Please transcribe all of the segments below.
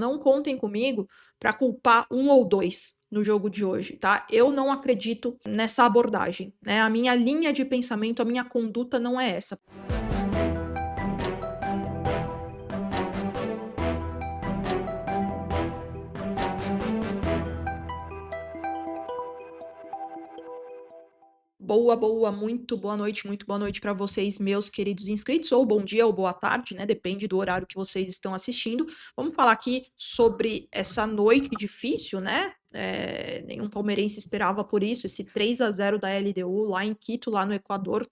Não contem comigo para culpar um ou dois no jogo de hoje, tá? Eu não acredito nessa abordagem, né? A minha linha de pensamento, a minha conduta não é essa. Muito boa noite para vocês, meus queridos inscritos, ou bom dia ou boa tarde, né? Depende do horário que vocês estão assistindo. Vamos falar aqui sobre essa noite difícil, né? Nenhum palmeirense esperava por isso, esse 3-0 da LDU lá em Quito, lá no Equador,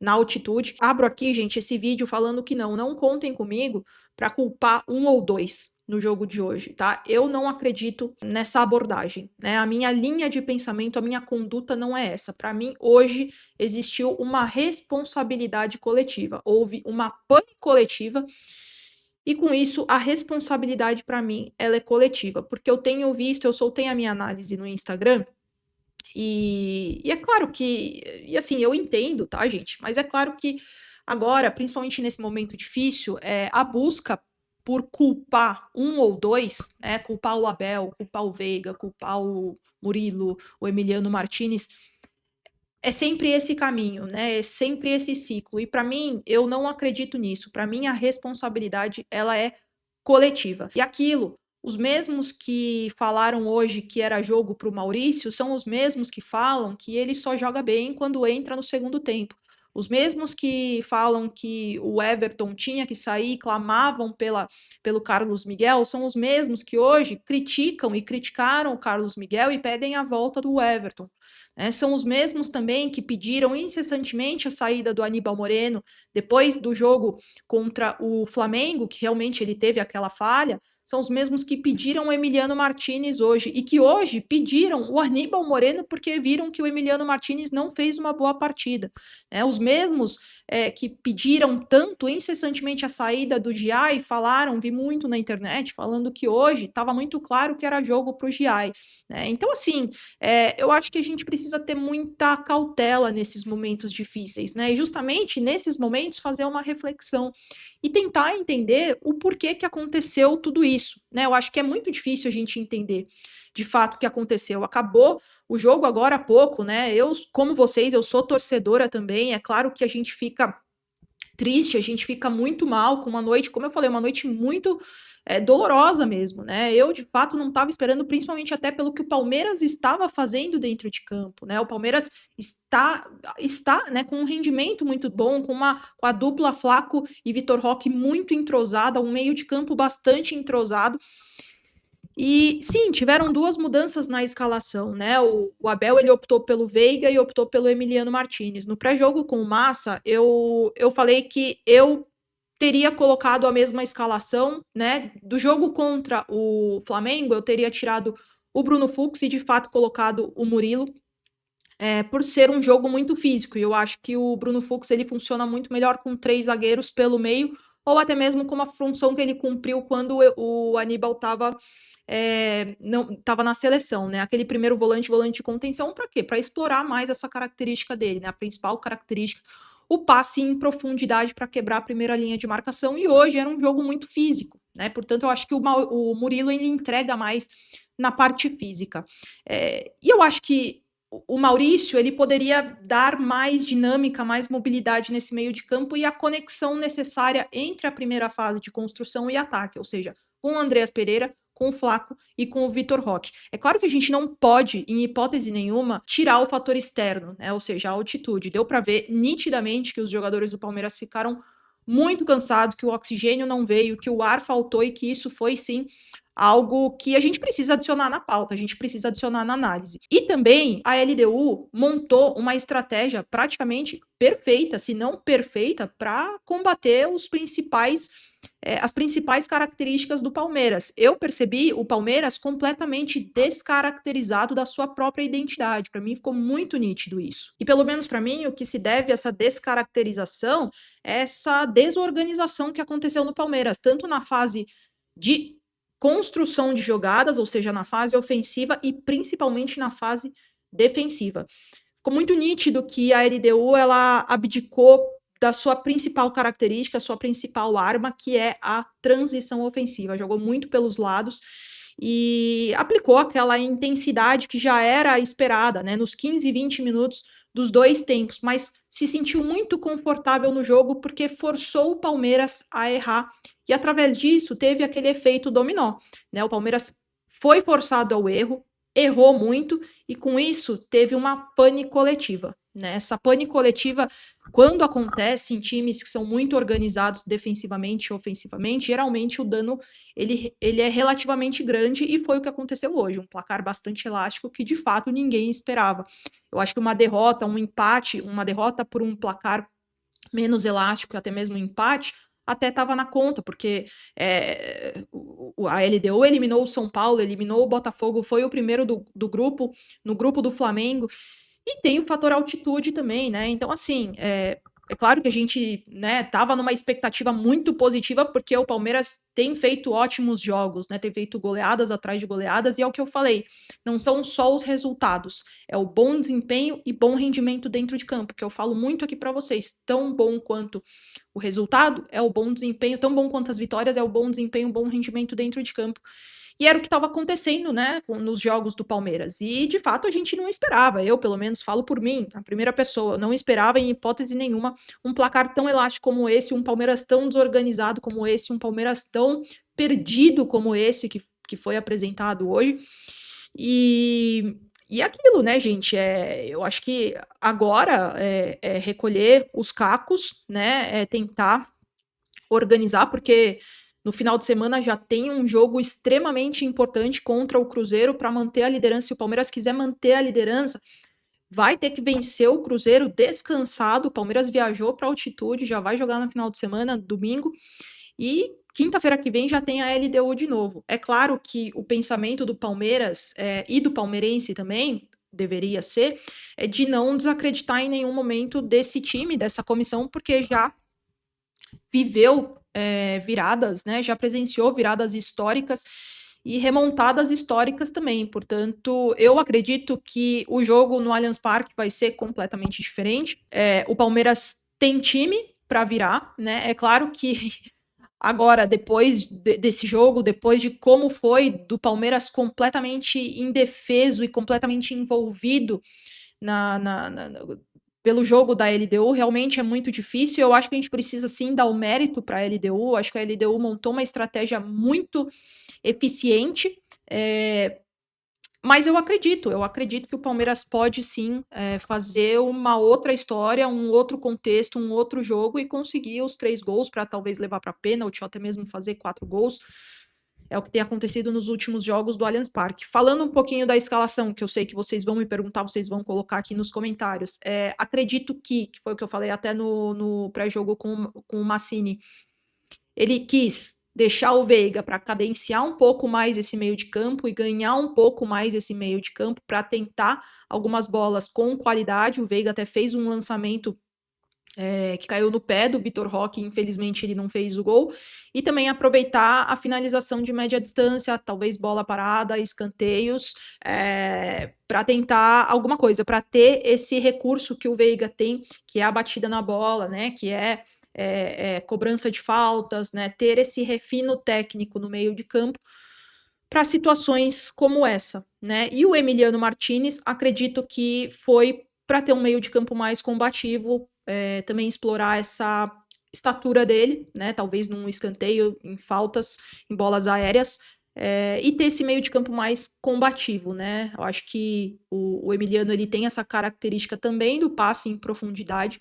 na altitude. Abro aqui, gente, esse vídeo falando que não contem comigo para culpar um ou dois no jogo de hoje, tá? Eu não acredito nessa abordagem, né? A minha linha de pensamento, a minha conduta não é essa. Para mim, hoje existiu uma responsabilidade coletiva, houve uma pane coletiva. E com isso, a responsabilidade para mim, ela é coletiva, porque eu tenho visto, eu soltei a minha análise no Instagram, e é claro que, e assim, eu entendo, tá, gente? Mas é claro que agora, principalmente nesse momento difícil, a busca por culpar um ou dois, né? Culpar o Abel, culpar o Veiga, culpar o Murilo, o Emiliano Martinez, é sempre esse caminho, né? É sempre esse ciclo. E para mim, eu não acredito nisso. Para mim, a responsabilidade ela é coletiva. E aquilo, os mesmos que falaram hoje que era jogo para o Maurício são os mesmos que falam que ele só joga bem quando entra no segundo tempo. Os mesmos que falam que o Everton tinha que sair, clamavam pelo Carlos Miguel, são os mesmos que hoje criticam e criticaram o Carlos Miguel e pedem a volta do Everton. São os mesmos também que pediram incessantemente a saída do Aníbal Moreno depois do jogo contra o Flamengo, que realmente ele teve aquela falha, são os mesmos que pediram o Emiliano Martinez hoje e que hoje pediram o Aníbal Moreno porque viram que o Emiliano Martinez não fez uma boa partida. Os mesmos que pediram tanto incessantemente a saída do Giai falaram, vi muito na internet, falando que hoje estava muito claro que era jogo para o Giai. Então, assim, eu acho que a gente precisa ter muita cautela nesses momentos difíceis, né? E justamente nesses momentos fazer uma reflexão e tentar entender o porquê que aconteceu tudo isso, né? Eu acho que é muito difícil a gente entender de fato o que aconteceu. Acabou o jogo agora há pouco, né? Eu, como vocês, eu sou torcedora também. É claro que a gente fica triste, a gente fica muito mal com uma noite, como eu falei, uma noite muito dolorosa mesmo, né? Eu, de fato, não estava esperando, principalmente até pelo que o Palmeiras estava fazendo dentro de campo, né? O Palmeiras está né, com um rendimento muito bom, com a dupla Flaco e Vitor Roque muito entrosada, um meio de campo bastante entrosado. E sim, tiveram duas mudanças na escalação, né? O Abel ele optou pelo Veiga e optou pelo Emiliano Martinez. No pré-jogo com o Massa, eu falei que eu teria colocado a mesma escalação, né? Do jogo contra o Flamengo, eu teria tirado o Bruno Fux e de fato colocado o Murilo. Por ser um jogo muito físico, e eu acho que o Bruno Fux ele funciona muito melhor com 3 zagueiros pelo meio, ou até mesmo com uma função que ele cumpriu quando o Aníbal estava não estava na seleção, né? Aquele primeiro volante de contenção, para quê? Para explorar mais essa característica dele, né? A principal característica, o passe em profundidade para quebrar a primeira linha de marcação, e hoje era um jogo muito físico, né? Portanto, eu acho que o Murilo ele entrega mais na parte física. E eu acho que o Maurício ele poderia dar mais dinâmica, mais mobilidade nesse meio de campo e a conexão necessária entre a primeira fase de construção e ataque, ou seja, com o Andreas Pereira, com o Flaco e com o Vitor Roque. É claro que a gente não pode, em hipótese nenhuma, tirar o fator externo, né? Ou seja, a altitude. Deu para ver nitidamente que os jogadores do Palmeiras ficaram muito cansados, que o oxigênio não veio, que o ar faltou e que isso foi sim algo que a gente precisa adicionar na pauta, a gente precisa adicionar na análise. E também a LDU montou uma estratégia praticamente perfeita, se não perfeita, para combater as principais características do Palmeiras. Eu percebi o Palmeiras completamente descaracterizado da sua própria identidade. Para mim ficou muito nítido isso. E pelo menos para mim o que se deve a essa descaracterização é essa desorganização que aconteceu no Palmeiras, tanto na fase de construção de jogadas, ou seja, na fase ofensiva e principalmente na fase defensiva. Ficou muito nítido que a LDU ela abdicou da sua principal característica, a sua principal arma, que é a transição ofensiva. Jogou muito pelos lados e aplicou aquela intensidade que já era esperada, né, nos 15, 20 minutos dos dois tempos, mas se sentiu muito confortável no jogo porque forçou o Palmeiras a errar e através disso teve aquele efeito dominó, né? O Palmeiras foi forçado ao erro, errou muito e com isso teve uma pane coletiva, né? Essa pane coletiva, quando acontece em times que são muito organizados defensivamente e ofensivamente, geralmente o dano ele é relativamente grande e foi o que aconteceu hoje, um placar bastante elástico que de fato ninguém esperava. Eu acho que uma derrota, um empate, uma derrota por um placar menos elástico, até mesmo um empate, até estava na conta, porque a LDU eliminou o São Paulo, eliminou o Botafogo, foi o primeiro do grupo, no grupo do Flamengo, e tem o fator altitude também, né? Então, assim, é claro que a gente, né, tava numa expectativa muito positiva, porque o Palmeiras tem feito ótimos jogos, né? Tem feito goleadas atrás de goleadas, e é o que eu falei, não são só os resultados, é o bom desempenho e bom rendimento dentro de campo, que eu falo muito aqui para vocês, tão bom quanto o resultado é o bom desempenho, tão bom quanto as vitórias é o bom desempenho, bom rendimento dentro de campo. E era o que estava acontecendo, né, nos jogos do Palmeiras. E, de fato, a gente não esperava. Eu, pelo menos, falo por mim, a primeira pessoa. Não esperava, em hipótese nenhuma, um placar tão elástico como esse, um Palmeiras tão desorganizado como esse, um Palmeiras tão perdido como esse que foi apresentado hoje. E aquilo, né, gente? Eu acho que agora é recolher os cacos, né? É tentar organizar, porque no final de semana já tem um jogo extremamente importante contra o Cruzeiro para manter a liderança. Se o Palmeiras quiser manter a liderança, vai ter que vencer o Cruzeiro descansado. O Palmeiras viajou para altitude, já vai jogar no final de semana, domingo, e quinta-feira que vem já tem a LDU de novo. É claro que o pensamento do Palmeiras e do palmeirense também deveria ser de não desacreditar em nenhum momento desse time, dessa comissão, porque já viveu viradas, né? Já presenciou viradas históricas e remontadas históricas também. Portanto, eu acredito que o jogo no Allianz Parque vai ser completamente diferente. O Palmeiras tem time para virar, né? É claro que agora, depois desse jogo, depois de como foi do Palmeiras completamente indefeso e completamente envolvido na, na, na, pelo jogo da LDU, realmente é muito difícil. Eu acho que a gente precisa sim dar o mérito para a LDU. Acho que a LDU montou uma estratégia muito eficiente. Mas eu acredito que o Palmeiras pode sim fazer uma outra história, um outro contexto, um outro jogo e conseguir os 3 gols para talvez levar para pênalti ou até mesmo fazer 4 gols. É o que tem acontecido nos últimos jogos do Allianz Parque. Falando um pouquinho da escalação, que eu sei que vocês vão me perguntar, vocês vão colocar aqui nos comentários. Acredito que foi o que eu falei até no pré-jogo com o Massini, ele quis deixar o Veiga para cadenciar um pouco mais esse meio de campo e ganhar um pouco mais esse meio de campo para tentar algumas bolas com qualidade. O Veiga até fez um lançamento que caiu no pé do Vitor Roque, infelizmente ele não fez o gol, e também aproveitar a finalização de média distância, talvez bola parada, escanteios, para tentar alguma coisa, para ter esse recurso que o Veiga tem, que é a batida na bola, né, que cobrança de faltas, né, ter esse refino técnico no meio de campo para situações como essa, né? E o Emiliano Martinez, acredito que foi para ter um meio de campo mais combativo, também explorar essa estatura dele, né? Talvez num escanteio, em faltas, em bolas aéreas, e ter esse meio de campo mais combativo, né? Eu acho que o Emiliano ele tem essa característica também do passe em profundidade,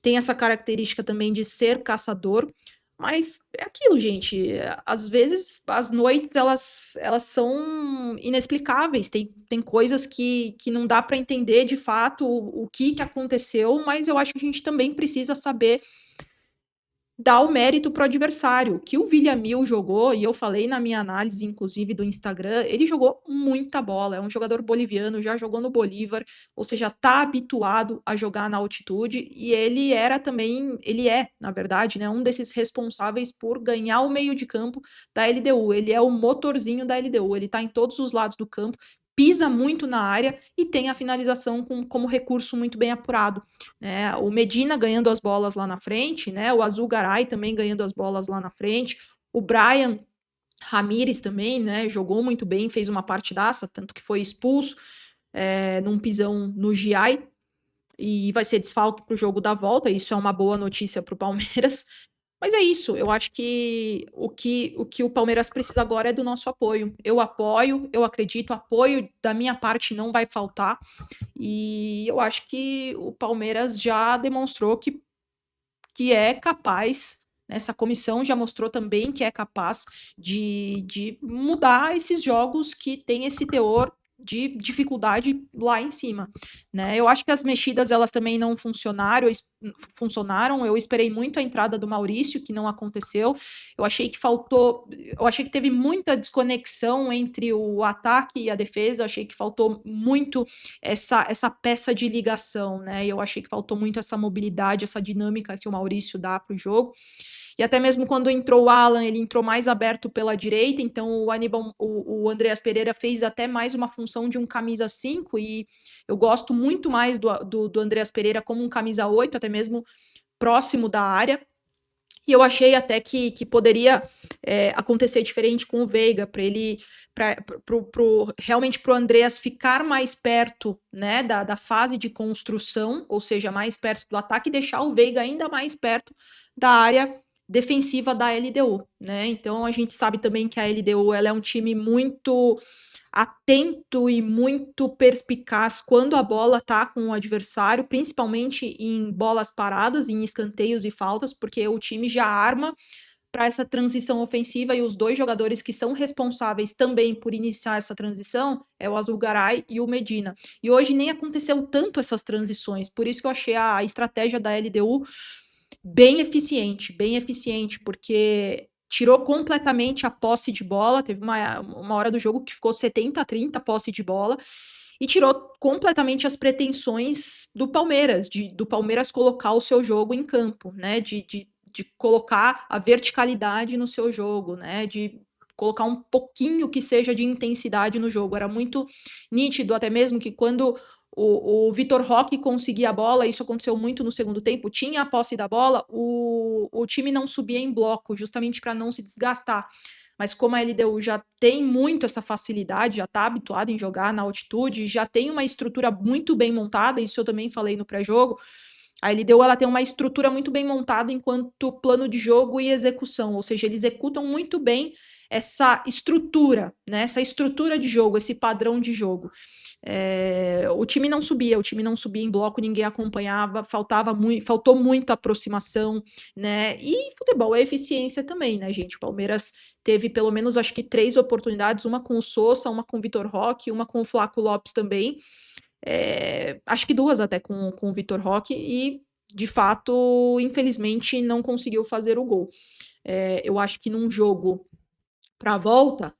tem essa característica também de ser caçador, mas é aquilo, gente. Às vezes as noites elas são inexplicáveis. Tem coisas que não dá para entender de fato o que aconteceu, mas eu acho que a gente também precisa saber dar o mérito pro adversário. Que o Williamil jogou, e eu falei na minha análise, inclusive, do Instagram, ele jogou muita bola. É um jogador boliviano, já jogou no Bolívar, ou seja, tá habituado a jogar na altitude, e ele é, na verdade, né, um desses responsáveis por ganhar o meio de campo da LDU. Ele é o motorzinho da LDU, ele tá em todos os lados do campo, pisa muito na área e tem a finalização como recurso muito bem apurado, né? O Medina ganhando as bolas lá na frente, né? O Azul Garay também ganhando as bolas lá na frente, o Brian Ramires também, né? Jogou muito bem, fez uma partidaça, tanto que foi expulso num pisão no GI e vai ser desfalque para o jogo da volta. Isso é uma boa notícia para o Palmeiras. Mas é isso, eu acho que o Palmeiras precisa agora é do nosso apoio. Eu apoio, eu acredito, apoio da minha parte não vai faltar. E eu acho que o Palmeiras já demonstrou que é capaz, né, essa comissão já mostrou também que é capaz de mudar esses jogos que tem esse teor de dificuldade lá em cima, né? Eu acho que as mexidas elas também não funcionaram. Eu esperei muito a entrada do Maurício, que não aconteceu. Eu achei que teve muita desconexão entre o ataque e a defesa. Eu achei que faltou muito essa peça de ligação, né? Eu achei que faltou muito essa mobilidade, essa dinâmica que o Maurício dá para o jogo. E até mesmo quando entrou o Alan, ele entrou mais aberto pela direita, então o Andreas Pereira fez até mais uma função de um camisa 5, e eu gosto muito mais do Andreas Pereira como um camisa 8, até mesmo próximo da área. E eu achei até que poderia acontecer diferente com o Veiga, para ele, realmente para o Andreas ficar mais perto, né, da fase de construção, ou seja, mais perto do ataque, e deixar o Veiga ainda mais perto da área defensiva da LDU, né? Então a gente sabe também que a LDU ela é um time muito atento e muito perspicaz quando a bola tá com o adversário, principalmente em bolas paradas, em escanteios e faltas, porque o time já arma para essa transição ofensiva, e os dois jogadores que são responsáveis também por iniciar essa transição é o Azulgaray e o Medina. E hoje nem aconteceu tanto essas transições, por isso que eu achei a estratégia da LDU bem eficiente, porque tirou completamente a posse de bola. Teve uma hora do jogo que ficou 70-30 posse de bola, e tirou completamente as pretensões do Palmeiras, do Palmeiras colocar o seu jogo em campo, né? De colocar a verticalidade no seu jogo, né? De colocar um pouquinho que seja de intensidade no jogo. Era muito nítido, até mesmo que quando o Vitor Roque conseguia a bola, isso aconteceu muito no segundo tempo, tinha a posse da bola, o time não subia em bloco, justamente para não se desgastar. Mas como a LDU já tem muito essa facilidade, já está habituada em jogar na altitude, já tem uma estrutura muito bem montada, isso eu também falei no pré-jogo. A LDU ela tem uma estrutura muito bem montada enquanto plano de jogo e execução, ou seja, eles executam muito bem essa estrutura, né? Essa estrutura de jogo, esse padrão de jogo. O time não subia em bloco, ninguém acompanhava, faltou muito aproximação, né? E futebol é eficiência também, né, gente? O Palmeiras teve pelo menos, acho que 3 oportunidades, uma com o Sousa, uma com o Vitor Roque, uma com o Flaco Lopes também. Acho que 2 até com o Vitor Roque, e de fato, infelizmente, não conseguiu fazer o gol. Eu acho que num jogo para a volta,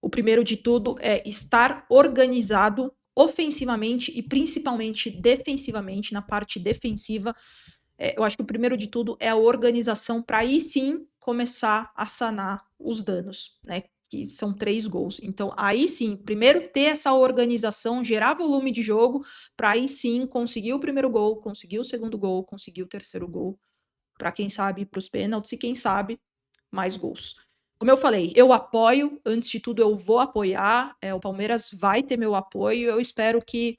o primeiro de tudo é estar organizado ofensivamente e principalmente defensivamente, na parte defensiva. Eu acho que o primeiro de tudo é a organização, para aí sim começar a sanar os danos, né? Que são 3 gols. Então, aí sim, primeiro ter essa organização, gerar volume de jogo, para aí sim conseguir o primeiro gol, conseguir o segundo gol, conseguir o terceiro gol, para quem sabe ir para os pênaltis e quem sabe mais gols. Como eu falei, eu apoio, antes de tudo eu vou apoiar, o Palmeiras vai ter meu apoio, eu espero que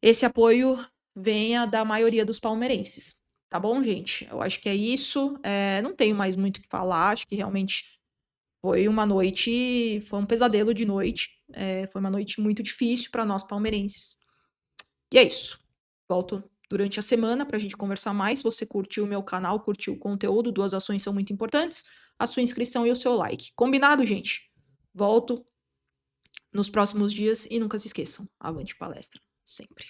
esse apoio venha da maioria dos palmeirenses, tá bom, gente? Eu acho que é isso, não tenho mais muito o que falar, acho que realmente foi um pesadelo de noite, foi uma noite muito difícil para nós palmeirenses. E é isso, volto durante a semana para a gente conversar mais. Se você curtiu o meu canal, curtiu o conteúdo, 2 ações são muito importantes: a sua inscrição e o seu like. Combinado, gente? Volto nos próximos dias e nunca se esqueçam, avante palestra, sempre.